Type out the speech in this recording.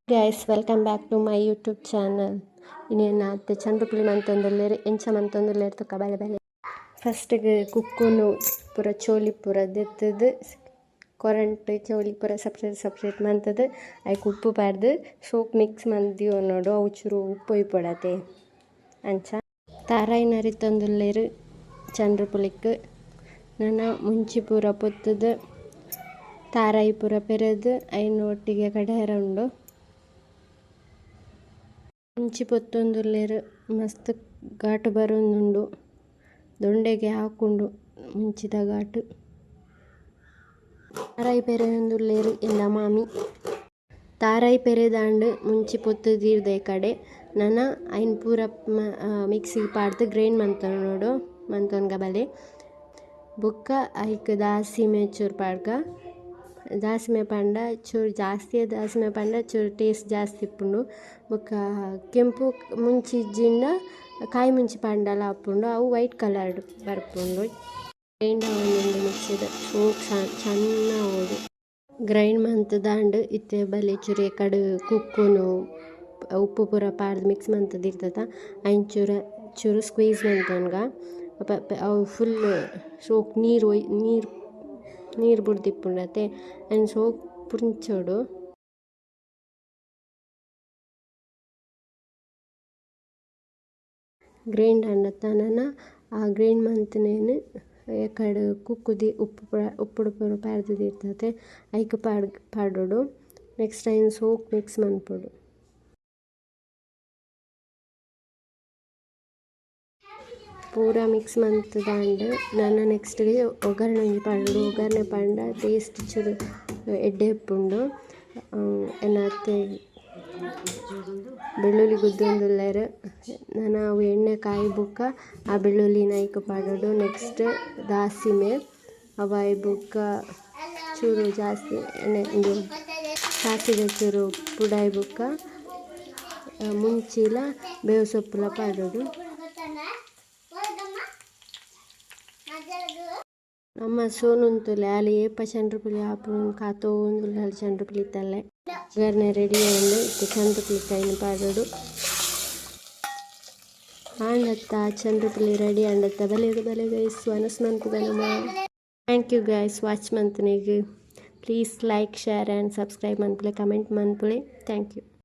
Guys welcome back to my YouTube channel. ಇನ್ನೇನು ಅತ್ತೆ ಚಂದ್ರಪುಳಿ ಮಂತೊಂದುಲ್ಲೆರ್ ಎಂಚ ಮಂತೊಂದುಲ್ಲೆರ್ ತುಕ್ಕ ಬಲೆ ಬಲೆ ಫಸ್ಟ್ಗೆ ಕುಕ್ಕುನು ಪೂರ ಚೋಲಿ ಪೂರ ದೆತ್ತದು ಕೊರಂಟ್ ಚೋಲಿ ಪೂರ ಸಪ್ರೇಟ್ ಮಂತದ್ದು ಅದಕ್ಕೆ ಉಪ್ಪು ಪಾಡ್ದು ಸೋಪ್ ಮಿಕ್ಸ್ ಮಂದಿ ನೋಡು ಅವು ಚೂರು ಉಪ್ಪು ಇಪ್ಪಡತೆ ಅಂಚ ತಾರಾಯಿ ನರಿತೊಂದುಲ್ಲೆರ್ ಚಂದ್ರಪುಳಿಕ್ ನನ್ನ ಮುಂಚಿ ಪೂರ ಪೊತ್ತದು ತಾರಾಯಿ ಪೂರ ಪೆರೆದು ಐನು ಒಟ್ಟಿಗೆ ಕಡೇರ ಉಂಡು ಮುಂಚಿ ಪೊತ್ತೊಂದುಲ್ಲೆರ್ ಮಸ್ತ್ ಘಾಟು ಬರೊಂದುಂಡು ದೊಂಡೆಗೆ ಹಾಕೊಂಡು ಮುಂಚಿದ ಘಾಟು ತಾರಾಯಿ ಪೆರೆಯೊಂದುಲ್ಲೆರ್ ಎಂದ ಮಾಮಿ ತಾರಾಯಿ ಪೆರೆದಾಂಡ್ ಮುಂಚಿ ಪೊತ್ತುದೀರ್ದ ಕಡೆ ನನ್ನ ಐನ್ ಪೂರ ಮಿಕ್ಸಿಗೆ ಪಾಡ್ದು ಗ್ರೈಂಡ್ ಮಂತೊಂಡು ಮಂತೊನ್ಗ ಬಲೆ ಬೊಕ್ಕ ಐಕ್ ದಾಸಿಮೆ ಚೂರು ಪಾಡ್ಗ ದಾಸಿಮೆ ಪಂಡ ಚೂರು ಜಾಸ್ತಿ ದಾಸಿಮೆ ಪಂಡ ಚೂರು ಟೇಸ್ಟ್ ಜಾಸ್ತಿ ಇಪ್ಪುಂಡು ಬೊಕ್ಕ ಕೆಂಪು ಮುಂಚಿ ಇಜ್ಜಿಂಡ ಕಾಯಿ ಮುಂಚಿ ಪಂಡಲ ಹಾಪುಂಡು ಅವು ವೈಟ್ ಕಲರ್ಡ್ ಬರ್ಪುಂಡು ಗ್ರೈಂಡ್ ಆವೊಂದುಂಡು ಮಿಕ್ಸಿಡ್ ಸೋಕ್ ಚನ್ನ ಓಡು ಗ್ರೈಂಡ್ ಮಂತುದಾಂಡ್ ಇತ್ತೆ ಬಲೆ ಚೂರು ಕಡು ಕುಕ್ಕುನು ಉಪ್ಪು ಪೂರ ಪಾಡ್ದು ಮಿಕ್ಸ್ ಮಂತದಿರ್ತದ ಐನ್ ಚೂರು ಸ್ಕ್ವೀಸ್ ಮಂತೊನ್ಗ ಅವು ಫುಲ್ ಸೋಕ್ ನೀರು ಬುಡ್ದಿಪ್ಪುಂಡತೆ ಆ್ಯಂಡ್ ಸೋಪ್ ಪುಂಚೋಡು ಗ್ರೈಂಡ್ ಅಂಡತ್ತನನ ಆ ಗ್ರೈಂಡ್ ಮಂತನೇನು ಕಡು ಕುಕ್ಕುದಿ ಉಪ್ಪುಡು ಪೂರ ಪಾಡ್ದಿರ್ತದೆ ಐಕ್ ಪಾಡೋಡು ನೆಕ್ಸ್ಟ್ ಟೈಮ್ ಸೋಪ್ ಮಿಕ್ಸ್ ಮನ್ಪೊಡು ಪೂರ ಮಿಕ್ಸ್ ಮಂತುದಾಂಡ್ ನನ್ನ ನೆಕ್ಸ್ಟ್ಗೆ ಒಗ್ಗರಣೆ ಒಂಜಿ ಪಾಡೋಡು ಒಗ್ಗರಣೆ ಪಂಡ ಟೇಸ್ಟ್ ಚೂರು ಎಡ್ಡೆ ಇಪ್ಪುಂಡು ಎನ್ನತ್ತೆ ಬೆಳ್ಳುಳ್ಳಿ ಗುದ್ದೊಂದುಲ್ಲೆರ್ ನಾನು ಅವು ಎಣ್ಣೆ ಕಾಯಿ ಬುಕ್ಕ ಆ ಬೆಳ್ಳುಳ್ಳಿನ ಐಕ್ ಪಾಡೋಡು ನೆಕ್ಸ್ಟ್ ದಾಸಿಮೆ ಅವ ಬುಕ್ಕ ಚೂರು ಜಾಸ್ತಿ ಎಣ್ಣೆ ಸಾಸಿವೆ ಚೂರು ಪುಡಾಯಿ ಬುಕ್ಕ ಮುಂಚಿಲ ಬೇವು ಸೊಪ್ಪುಲ ಪಾಡೋಡು ನಮ್ಮ ಸೋನುಂತುಲೆ ಅಲ್ಲಿ ಏಪ ಚಂದ್ರಪುಳಿ ಆಪುಂಡು ಕಾತೋಂದುಲ್ಲೆ ಅಲ್ಲಿ ಚಂದ್ರಪುಳಿ ಇತ್ತಲ್ಲೆ ಒಗ್ಗರಣೆ ರೆಡಿ ಆಯ್ತು ಇತ್ತೆ ಚಂದ್ರಪುಳಿ ಕೈನು ಪಾಡೋಡು ಆಂಡತ್ತ ಚಂದ್ರಪುಳಿ ರೆಡಿ ಆಂಡತ್ತ ಬಲೆ ಗೈಸ್ ವನಸ್ ಮಂತುದ ನಮ್ಮ ಥ್ಯಾಂಕ್ ಯು ಗೈಸ್ ವಾಚ್ ಮಂತನಿಗೆ please like share and subscribe ಮನ್ಪುಲೆ ಕಮೆಂಟ್ ಮನ್ಪುಲೆ ಥ್ಯಾಂಕ್ ಯು.